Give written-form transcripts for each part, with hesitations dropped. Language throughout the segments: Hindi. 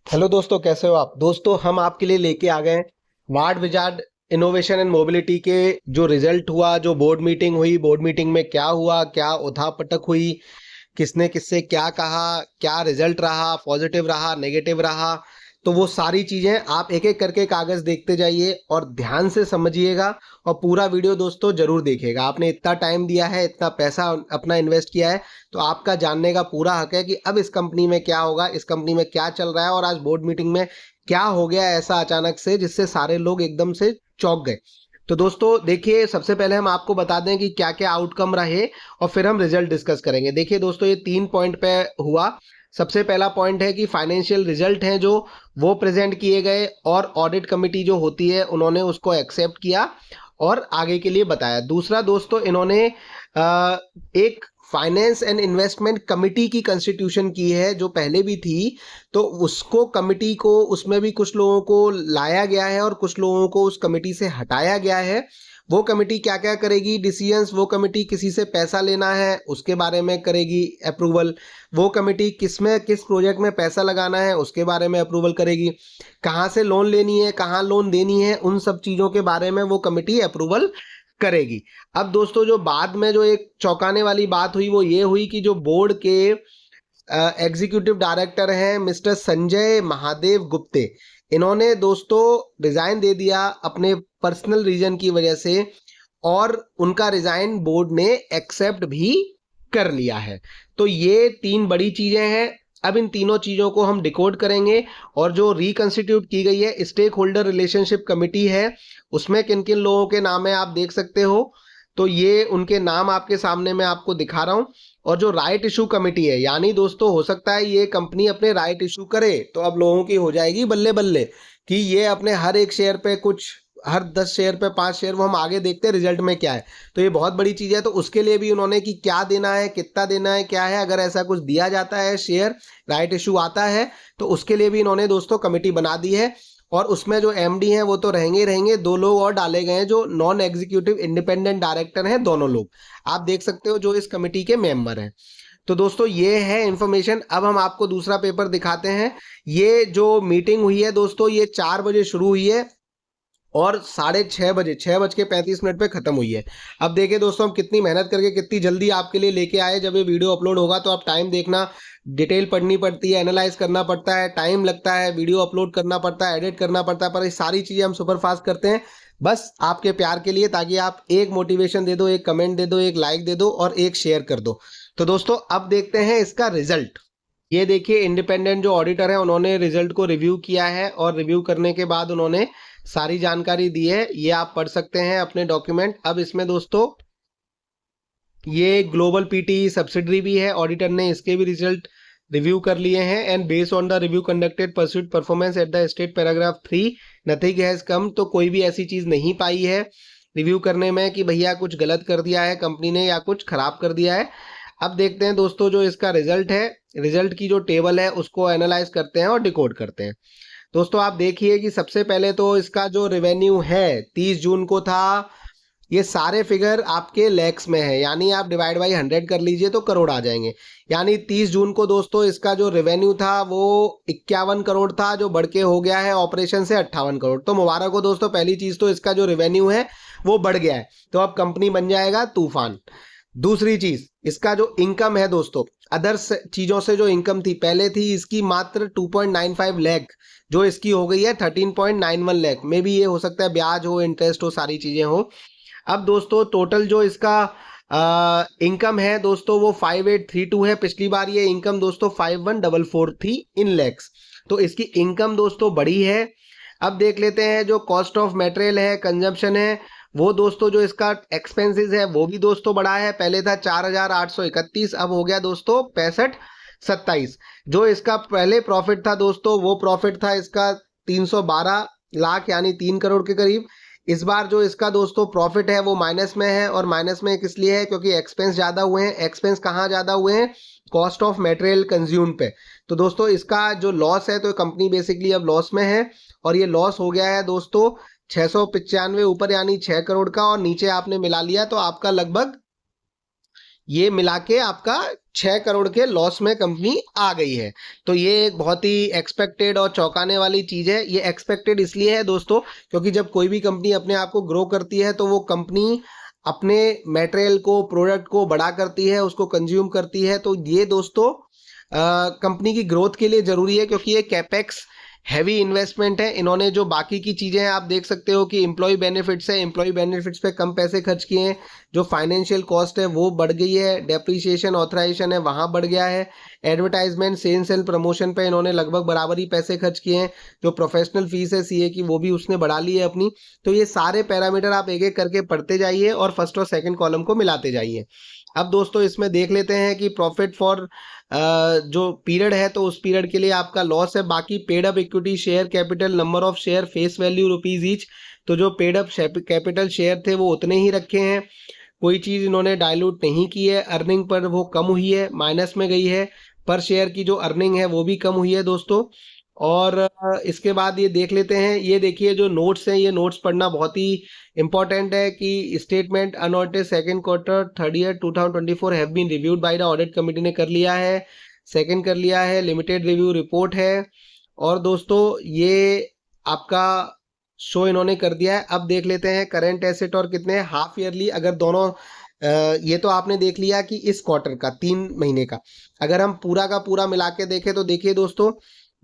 हेलो दोस्तों, कैसे हो आप। दोस्तों हम आपके लिए लेके आ गए हैं ward wizard innovation and mobility के जो रिजल्ट हुआ, जो बोर्ड मीटिंग हुई। बोर्ड मीटिंग में क्या हुआ, क्या उठापटक हुई, किसने किससे क्या कहा, क्या रिजल्ट रहा, पॉजिटिव रहा, नेगेटिव रहा। तो वो सारी चीजें आप एक एक करके कागज देखते जाइए और ध्यान से समझिएगा। और पूरा वीडियो दोस्तों जरूर देखिएगा। आपने इतना टाइम दिया है, इतना पैसा अपना इन्वेस्ट किया है, तो आपका जानने का पूरा हक है कि अब इस कंपनी में क्या होगा, इस कंपनी में क्या चल रहा है और आज बोर्ड मीटिंग में क्या हो गया ऐसा अचानक से जिससे सारे लोग एकदम से चौंक गए। तो दोस्तों देखिए, सबसे पहले हम आपको बता दें कि क्या क्या आउटकम रहे और फिर हम रिजल्ट डिस्कस करेंगे। देखिए दोस्तों, ये 3 पॉइंट पे हुआ। सबसे पहला पॉइंट है कि फाइनेंशियल रिजल्ट हैं जो वो प्रेजेंट किए गए और ऑडिट कमेटी जो होती है उन्होंने उसको एक्सेप्ट किया और आगे के लिए बताया। दूसरा दोस्तों, इन्होंने एक फाइनेंस एंड इन्वेस्टमेंट कमिटी की कंस्टिट्यूशन की है जो पहले भी थी। तो उसको कमिटी को उसमें भी कुछ लोगों को लाया गया है और कुछ लोगों को उस कमिटी से हटाया गया है। वो कमेटी क्या क्या करेगी डिसीजंस, वो कमेटी किसी से पैसा लेना है उसके बारे में करेगी अप्रूवल। वो कमेटी किस में किस प्रोजेक्ट में पैसा लगाना है उसके बारे में अप्रूवल करेगी। कहाँ से लोन लेनी है, कहाँ लोन देनी है, उन सब चीज़ों के बारे में वो कमेटी अप्रूवल करेगी। अब दोस्तों, जो बाद में जो एक चौंकाने वाली बात हुई वो ये हुई कि जो बोर्ड के एग्जीक्यूटिव डायरेक्टर हैं मिस्टर संजय महादेव गुप्ते, इन्होंने दोस्तों रिजाइन दे दिया अपने पर्सनल रीजन की वजह से और उनका रिजाइन बोर्ड ने एक्सेप्ट भी कर लिया है। तो ये तीन बड़ी चीजें हैं। अब इन तीनों चीजों को हम डिकोड करेंगे और जो रिकंस्टिट्यूट की गई है स्टेक होल्डर रिलेशनशिप कमिटी है, उसमें किन किन लोगों के नाम है आप देख सकते हो। तो ये उनके नाम आपके सामने मैं आपको दिखा रहा हूं। और जो राइट इशू कमेटी है, यानी दोस्तों हो सकता है ये कंपनी अपने राइट इशू करे तो अब लोगों की हो जाएगी बल्ले बल्ले कि ये अपने हर एक शेयर पे कुछ, हर 10 शेयर पे 5 शेयर, वो हम आगे देखते हैं रिजल्ट में क्या है। तो ये बहुत बड़ी चीज़ है। तो उसके लिए भी उन्होंने कि क्या देना है, कितना देना है, क्या है, अगर ऐसा कुछ दिया जाता है शेयर, राइट इशू आता है, तो उसके लिए भी इन्होंने दोस्तों कमेटी बना दी है। और उसमें जो एमडी हैं वो तो रहेंगे ही रहेंगे, 2 लोग और डाले गए हैं जो नॉन एग्जीक्यूटिव इंडिपेंडेंट डायरेक्टर हैं, दोनों लोग आप देख सकते हो जो इस कमेटी के मेंबर हैं। तो दोस्तों ये है इंफॉर्मेशन। अब हम आपको दूसरा पेपर दिखाते हैं। ये जो मीटिंग हुई है दोस्तों, ये 4 बजे शुरू हुई है और 6:30 बजे, 6:35 पे खत्म हुई है। अब देखिए दोस्तों, हम कितनी मेहनत करके कितनी जल्दी आपके लिए लेके आए। जब ये वीडियो अपलोड होगा तो आप टाइम देखना, डिटेल पढ़नी पड़ती है, एनालाइज करना पड़ता है, टाइम लगता है, वीडियो अपलोड करना पड़ता है, एडिट करना पड़ता है, पर ये सारी चीज़ें हम सुपर फास्ट करते हैं बस आपके प्यार के लिए, ताकि आप एक मोटिवेशन दे दो, एक कमेंट दे दो, एक लाइक दे दो और एक शेयर कर दो। तो दोस्तों अब देखते हैं इसका रिजल्ट। ये देखिए, इंडिपेंडेंट जो ऑडिटर है उन्होंने रिजल्ट को रिव्यू किया है और रिव्यू करने के बाद उन्होंने सारी जानकारी दी है। ये आप पढ़ सकते हैं अपने डॉक्यूमेंट। अब इसमें दोस्तों ये ग्लोबल पीटी सब्सिडरी भी है, ऑडिटर ने इसके भी रिजल्ट रिव्यू कर लिए हैं। And based on the review conducted pursuit performance at the state paragraph 3 nothing has come. तो कोई भी ऐसी चीज नहीं पाई है रिव्यू करने में कि भैया कुछ गलत कर दिया है कंपनी ने या कुछ खराब कर दिया है। अब देखते हैं दोस्तों जो इसका रिजल्ट है, रिजल्ट की जो टेबल है उसको एनालाइज करते हैं और डिकोड करते हैं। दोस्तों आप देखिए कि सबसे पहले तो इसका जो रेवेन्यू है 30 जून को था, ये सारे फिगर आपके लैक्स में है, यानी आप डिवाइड बाई 100 कर लीजिए तो करोड़ आ जाएंगे। यानी 30 जून को दोस्तों इसका जो रेवेन्यू था वो 51 करोड़ था, जो बढ़ के हो गया है ऑपरेशन से 58 करोड़। तो मुबारक हो दोस्तों, पहली चीज तो इसका जो रेवेन्यू है वो बढ़ गया है, तो अब कंपनी बन जाएगा तूफान। दूसरी चीज, इसका जो इनकम है दोस्तों, अदर्स चीजों से जो इनकम थी, पहले थी इसकी मात्र 2.95 लाख, जो इसकी हो गई है 13.91 लाख। में भी ये हो सकता है ब्याज हो, इंटरेस्ट हो, सारी चीजें हो। अब दोस्तों टोटल जो इसका इनकम है दोस्तों वो 5832 है। पिछली बार ये इनकम दोस्तों 5144 थी इन लैक्स। तो इसकी इनकम दोस्तों बड़ी है। अब देख लेते हैं जो कॉस्ट ऑफ मटेरियल है, कंजम्पशन है, वो दोस्तों जो इसका एक्सपेंसेस है वो भी दोस्तों बढ़ा है। पहले था 4831, अब हो गया दोस्तों 6527। जो इसका पहले प्रॉफिट था दोस्तों, वो प्रॉफिट था इसका 312 लाख यानी 3 करोड़ के करीब। इस बार जो इसका दोस्तों प्रॉफिट है वो माइनस में है, और माइनस में किस लिए है, क्योंकि एक्सपेंस ज़्यादा हुए हैं। एक्सपेंस कहाँ ज़्यादा हुए हैं, कॉस्ट ऑफ मटेरियल कंज्यूम पे। तो दोस्तों इसका जो लॉस है, तो कंपनी बेसिकली अब लॉस में है, और ये लॉस हो गया है दोस्तों 695 ऊपर यानी 6 करोड़ का, और नीचे आपने मिला लिया तो आपका लगभग ये मिला के आपका 6 करोड़ के लॉस में कंपनी आ गई है। तो ये एक बहुत ही एक्सपेक्टेड और चौंकाने वाली चीज है। ये एक्सपेक्टेड इसलिए है दोस्तों क्योंकि जब कोई भी कंपनी अपने आप को ग्रो करती है तो वो कंपनी अपने मटेरियल को, प्रोडक्ट को बड़ा करती है, उसको कंज्यूम करती है। तो ये दोस्तों कंपनी की ग्रोथ के लिए जरूरी है क्योंकि ये कैपेक्स हैवी इन्वेस्टमेंट है। इन्होंने जो बाकी की चीजें हैं आप देख सकते हो कि एम्प्लॉय बेनिफिट्स है, एम्प्लॉय बेनिफिट्स पे कम पैसे खर्च किए हैं। जो फाइनेंशियल कॉस्ट है वो बढ़ गई है, डेप्रीशिएशन ऑथराइजेशन है वहां बढ़ गया है, एडवर्टाइजमेंट, सेल्स एंड प्रमोशन पे इन्होंने लगभग बराबर ही पैसे खर्च किए हैं। जो प्रोफेशनल फीस है सीए की वो भी उसने बढ़ा ली है अपनी। तो ये सारे पैरामीटर आप एक एक करके पढ़ते जाइए और फर्स्ट और सेकंड कॉलम को मिलाते जाइए। अब दोस्तों इसमें देख लेते हैं कि प्रॉफिट फॉर जो पीरियड है तो उस पीरियड के लिए आपका लॉस है। बाकी paid up equity share capital, number of share, face value rupees each. तो जो पेड अप कैपिटल शेयर थे वो उतने ही रखे हैं, कोई चीज इन्होंने डाइल्यूट नहीं की है। अर्निंग पर वो कम हुई है, माइनस में गई है। पर शेयर की जो अर्निंग है वो भी कम हुई है दोस्तों। और इसके बाद ये देख लेते हैं, ये देखिए जो नोट्स हैं, ये नोट्स पढ़ना बहुत ही इंपॉर्टेंट है कि statement unaudited second quarter third year 2024 have been reviewed by the audit committee ने कर लिया है, सेकंड कर लिया है, लिमिटेड रिव्यू रिपोर्ट है। और दोस्तों ये आपका शो इन्होंने कर दिया है। अब देख लेते हैं करंट एसेट और कितने हाफ ईयरली, अगर दोनों ये तो आपने देख लिया कि इस क्वार्टर का 3 महीने का, अगर हम पूरा का पूरा मिला के देखें तो देखिए दोस्तों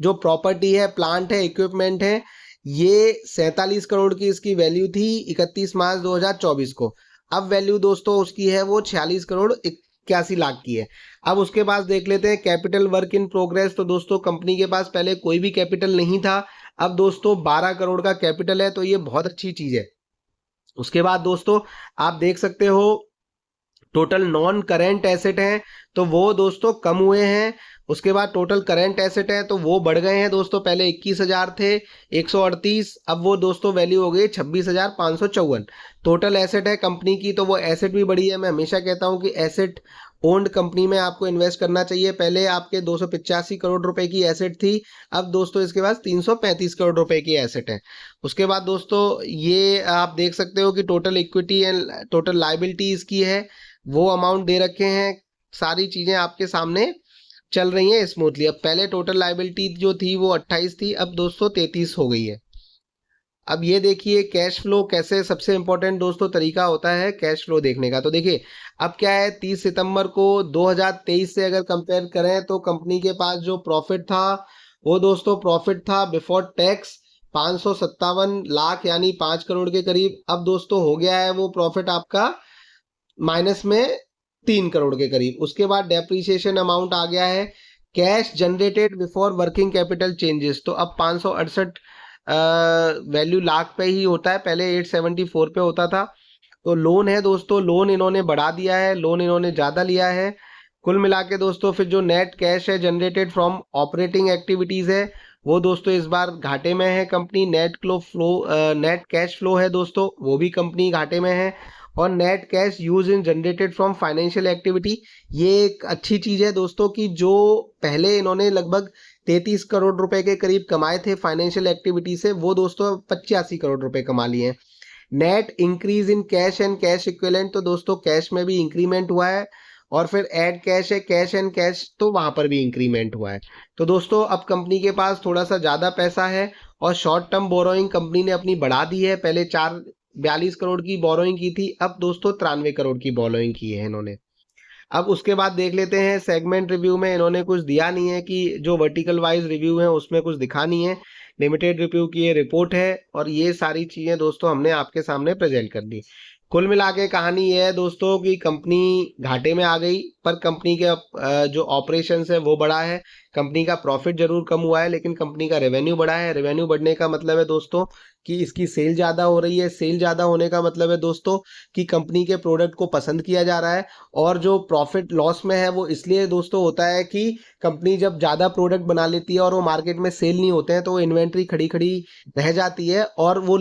जो प्रॉपर्टी है, प्लांट है, इक्विपमेंट है, ये 47 करोड़ की इसकी वैल्यू थी 31 मार्च 2024 को। अब वैल्यू दोस्तों उसकी है वो 46 करोड़ 81 लाख की है। अब उसके बाद देख लेते हैं कैपिटल वर्क इन प्रोग्रेस। तो दोस्तों कंपनी के पास पहले कोई भी कैपिटल नहीं था, अब दोस्तों 12 करोड़ का कैपिटल है, तो ये बहुत अच्छी चीज है। उसके बाद दोस्तों आप देख सकते हो टोटल नॉन करेंट एसेट हैं तो वो दोस्तों कम हुए हैं। उसके बाद टोटल करेंट एसेट है तो वो बढ़ गए हैं दोस्तों, पहले 21,000 थे 138, अब वो दोस्तों वैल्यू हो गई 26,554। टोटल एसेट है कंपनी की तो वो एसेट भी बढ़ी है। मैं हमेशा कहता हूं कि एसेट ओन्ड कंपनी में आपको इन्वेस्ट करना चाहिए। पहले आपके 285 करोड़ रुपए की एसेट थी, अब दोस्तों इसके पास 335 करोड़ रुपए की एसेट है। उसके बाद दोस्तों ये आप देख सकते हो कि total equity and total liability इसकी है, वो अमाउंट दे रखे हैं। सारी चीजें आपके सामने चल रही हैं स्मूथली। अब पहले टोटल लाइबिलिटी जो थी वो 28 थी, अब दोस्तों 33 हो गई है। अब ये देखिए कैश फ्लो कैसे, सबसे इंपॉर्टेंट दोस्तों तरीका होता है कैश फ्लो देखने का। तो देखिए अब क्या है, 30 सितंबर को 2023 से अगर कंपेयर करें तो कंपनी के पास जो प्रॉफिट था वो दोस्तों प्रॉफिट था बिफोर टैक्स 557 लाख यानी 5 करोड़ के करीब। अब दोस्तों हो गया है वो प्रॉफिट आपका माइनस में 3 करोड़ के करीब। उसके बाद डेप्रीशिएशन अमाउंट आ गया है। Cash generated before working capital changes, तो अब 568 वैल्यू लाख पे ही होता है, पहले 874 पे होता था। तो लोन है दोस्तों, लोन इन्होंने बढ़ा दिया है, लोन इन्होंने ज़्यादा लिया है। कुल मिला के दोस्तों फिर जो नेट कैश है जनरेटेड फ्रॉम ऑपरेटिंग एक्टिविटीज़ है वो दोस्तों इस बार घाटे में है कंपनी। नेट कैश फ्लो है दोस्तों वो भी कंपनी घाटे में है। और net cash use in generated from financial activity, ये एक अच्छी चीज है दोस्तों कि जो पहले इन्होंने लगभग 33 करोड़ रुपए के करीब कमाए थे फाइनेंशियल एक्टिविटी से, वो दोस्तों 85 करोड़ रुपए कमा लिए हैं। Net increase in cash and cash equivalent, तो दोस्तों कैश में भी इंक्रीमेंट हुआ है। और फिर ऐड कैश है, कैश एंड कैश, तो वहां पर भी इंक्रीमेंट हुआ है। तो दोस्तों अब कंपनी के पास थोड़ा सा ज्यादा पैसा है और शॉर्ट टर्म बोरोइंग कंपनी ने अपनी बढ़ा दी है। पहले 42 करोड़ की बोरोइंग की थी, अब दोस्तों 93 करोड़ की बोरोइंग की है इन्होंने। अब उसके बाद देख लेते हैं सेगमेंट रिव्यू में इन्होंने कुछ दिया नहीं है कि जो वर्टिकल वाइज रिव्यू है उसमें कुछ दिखा नहीं है। लिमिटेड रिव्यू की ये रिपोर्ट है और ये सारी चीजें दोस्तों हमने आपके सामने प्रेजेंट कर दी। कुल मिला के कहानी ये है दोस्तों कि कंपनी घाटे में आ गई, पर कंपनी के जो ऑपरेशंस है वो बढ़ा है। कंपनी का प्रॉफिट जरूर कम हुआ है लेकिन कंपनी का रेवेन्यू बढ़ा है। रेवेन्यू बढ़ने का मतलब है दोस्तों कि इसकी सेल ज़्यादा हो रही है। सेल ज़्यादा होने का मतलब है दोस्तों कि कंपनी के प्रोडक्ट को पसंद किया जा रहा है। और जो प्रॉफिट लॉस में है वो इसलिए दोस्तों होता है कि कंपनी जब ज़्यादा प्रोडक्ट बना लेती है और वो मार्केट में सेल नहीं होते हैं तो वो इन्वेंट्री खड़ी खड़ी रह जाती है, और वो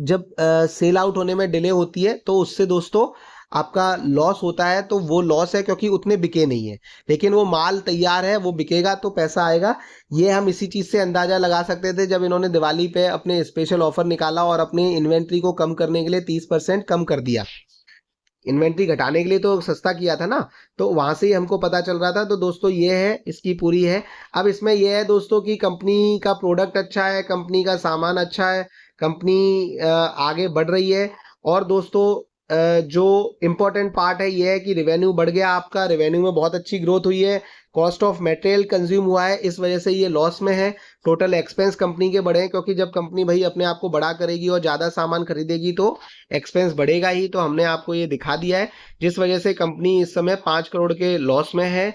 जब सेल आउट होने में डिले होती है तो उससे दोस्तों आपका लॉस होता है। तो वो लॉस है क्योंकि उतने बिके नहीं है, लेकिन वो माल तैयार है, वो बिकेगा तो पैसा आएगा। ये हम इसी चीज़ से अंदाज़ा लगा सकते थे जब इन्होंने दिवाली पे अपने स्पेशल ऑफर निकाला और अपनी इन्वेंट्री को कम करने के लिए 30% कम कर दिया। इन्वेंट्री घटाने के लिए तो सस्ता किया था ना, तो वहां से ही हमको पता चल रहा था। तो दोस्तों ये है, इसकी पूरी है। अब इसमें ये है दोस्तों कि कंपनी का प्रोडक्ट अच्छा है, कंपनी का सामान अच्छा है, कंपनी आगे बढ़ रही है। और दोस्तों जो इम्पोर्टेंट पार्ट है ये है कि रेवेन्यू बढ़ गया आपका, रेवेन्यू में बहुत अच्छी ग्रोथ हुई है। कॉस्ट ऑफ मटेरियल कंज्यूम हुआ है, इस वजह से ये लॉस में है। टोटल एक्सपेंस कंपनी के बढ़े हैं, क्योंकि जब कंपनी भाई अपने आप को बड़ा करेगी और ज़्यादा सामान खरीदेगी तो एक्सपेंस बढ़ेगा ही। तो हमने आपको ये दिखा दिया है, जिस वजह से कंपनी इस समय 5 करोड़ के लॉस में है।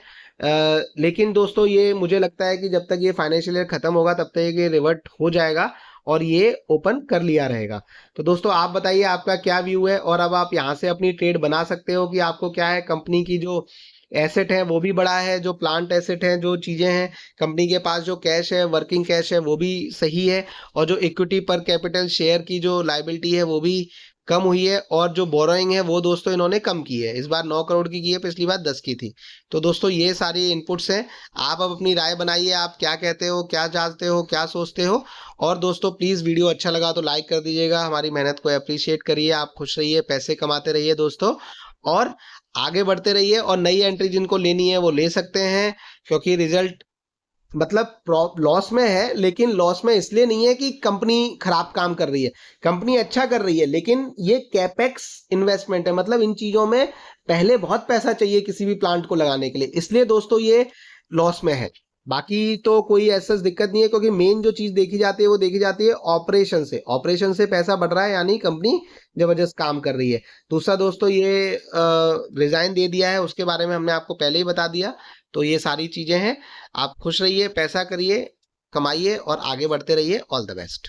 लेकिन दोस्तों ये मुझे लगता है कि जब तक ये फाइनेंशियल ईयर खत्म होगा तब तक ये रिवर्ट हो जाएगा और ये ओपन कर लिया रहेगा। तो दोस्तों आप बताइए आपका क्या व्यू है, और अब आप यहाँ से अपनी ट्रेड बना सकते हो कि आपको क्या है, कंपनी की जो एसेट है वो भी बड़ा है, जो प्लांट एसेट है, जो चीज़ें हैं कंपनी के पास, जो कैश है, वर्किंग कैश है वो भी सही है, और जो इक्विटी पर कैपिटल शेयर की जो लायबिलिटी है वो भी कम हुई है, और जो बोरोइंग है वो दोस्तों इन्होंने कम की है। इस बार 9 करोड़ की है, पिछली बार 10 की थी। तो दोस्तों ये सारी इनपुट्स हैं। आप अब अपनी राय बनाइए, आप क्या कहते हो, क्या चाहते हो, क्या सोचते हो। और दोस्तों प्लीज़ वीडियो अच्छा लगा तो लाइक कर दीजिएगा, हमारी मेहनत को अप्रिशिएट करिए। आप खुश रहिए, पैसे कमाते रहिए दोस्तों, और आगे बढ़ते रहिए। और नई एंट्री जिनको लेनी है वो ले सकते हैं, क्योंकि रिजल्ट मतलब लॉस में है, लेकिन लॉस में इसलिए नहीं है कि कंपनी खराब काम कर रही है, कंपनी अच्छा कर रही है, लेकिन ये कैपेक्स इन्वेस्टमेंट है। मतलब इन चीजों में पहले बहुत पैसा चाहिए किसी भी प्लांट को लगाने के लिए, इसलिए दोस्तों ये लॉस में है। बाकी तो कोई ऐसा दिक्कत नहीं है, क्योंकि मेन जो चीज देखी जाती है वो देखी जाती है ऑपरेशन से। ऑपरेशन से पैसा बढ़ रहा है, यानी कंपनी जबरदस्त काम कर रही है। दूसरा दोस्तों ये रिजाइन दे दिया है, उसके बारे में हमने आपको पहले ही बता दिया। तो ये सारी चीजें हैं। आप खुश रहिए, पैसा करिए, कमाइए और आगे बढ़ते रहिए। All the best.